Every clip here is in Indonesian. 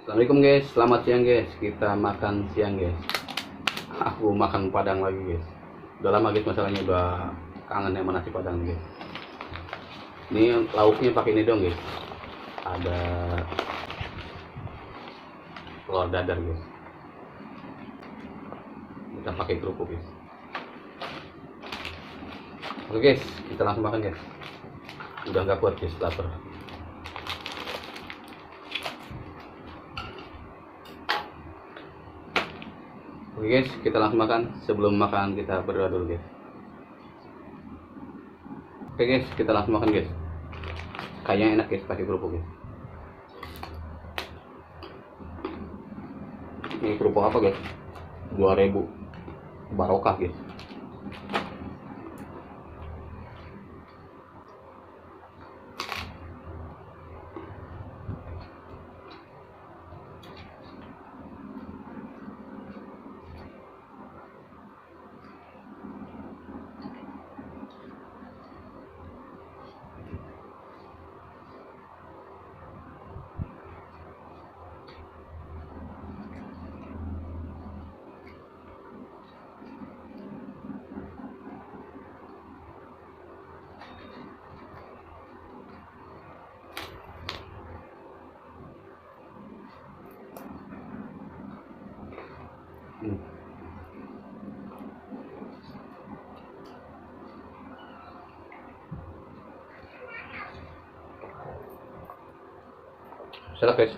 Assalamualaikum guys, selamat siang guys. Kita makan siang guys. Aku makan padang lagi guys. Udah lama guys, masalahnya udah kangen sama nasi padang guys. Ini lauknya pakai ini dong guys. Ada telur dadar guys. Kita pakai kerupuk guys. Oke guys, kita langsung makan guys. Udah nggak kuat guys, lapar. Oke guys, kita langsung makan. Sebelum makan kita berdoa dulu guys. Oke guys, kita langsung makan guys. Kayaknya enak guys pakai kerupuk guys. Ini kerupuk apa guys? 2000 barokah guys. Sedap guys.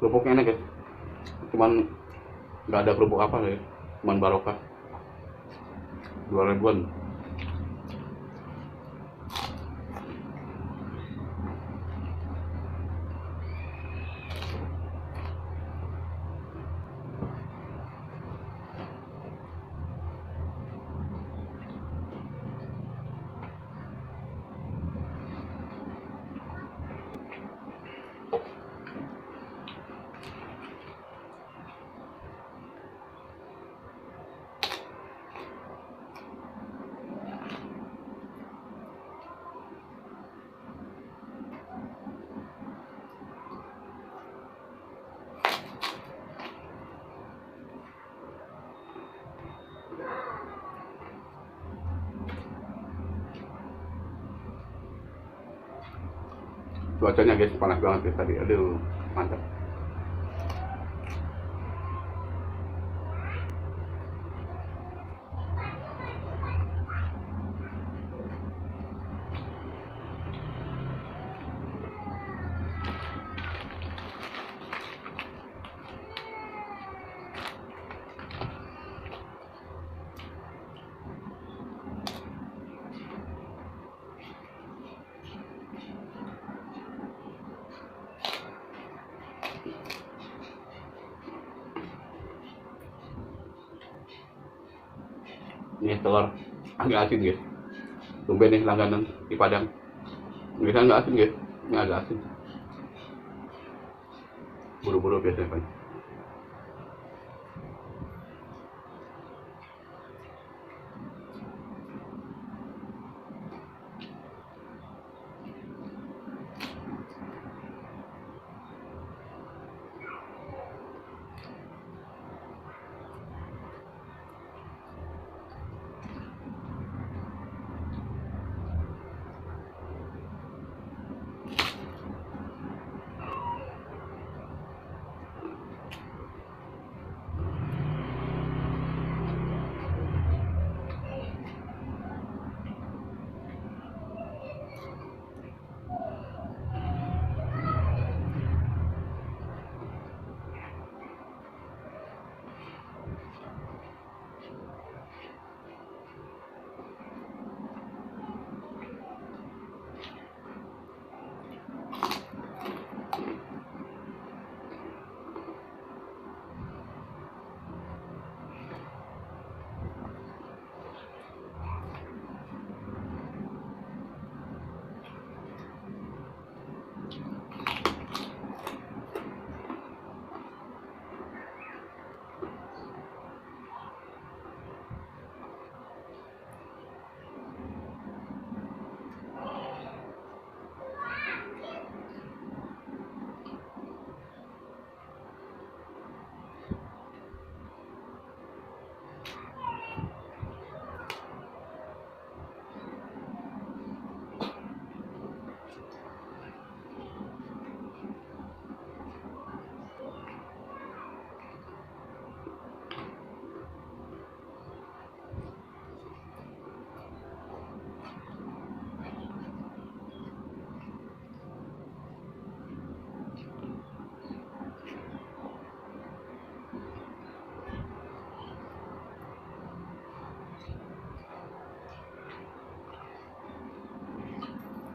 Kerupuknya enak guys. Cuman nggak ada kerupuk apa guys. Cuman barokah. 2000-an. Cuacanya guys panas banget guys tadi. Aduh, mantap. Ini telur agak asin guys. Tumben nih langganan di Padang. Biasanya nggak asin guys. Ini agak asin. Buru-buru biasanya kan.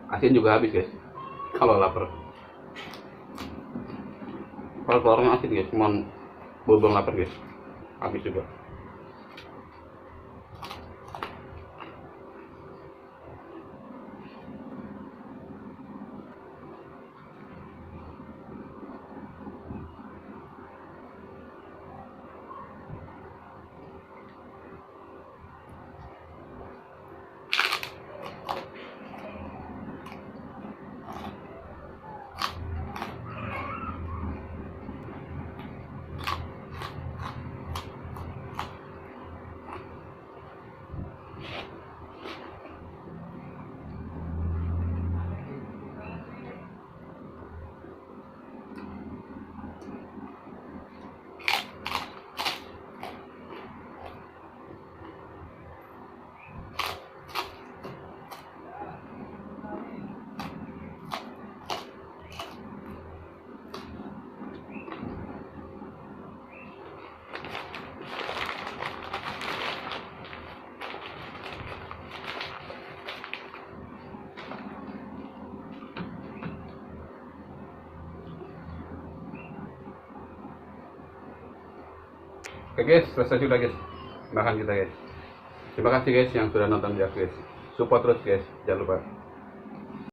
Asin juga habis guys kalau lapar. Kalau telurnya asin guys, cuman belum lapar guys, habis juga. Oke guys, selesai sudah guys makan kita guys. Terima kasih guys yang sudah nonton video guys. Support terus guys, jangan lupa.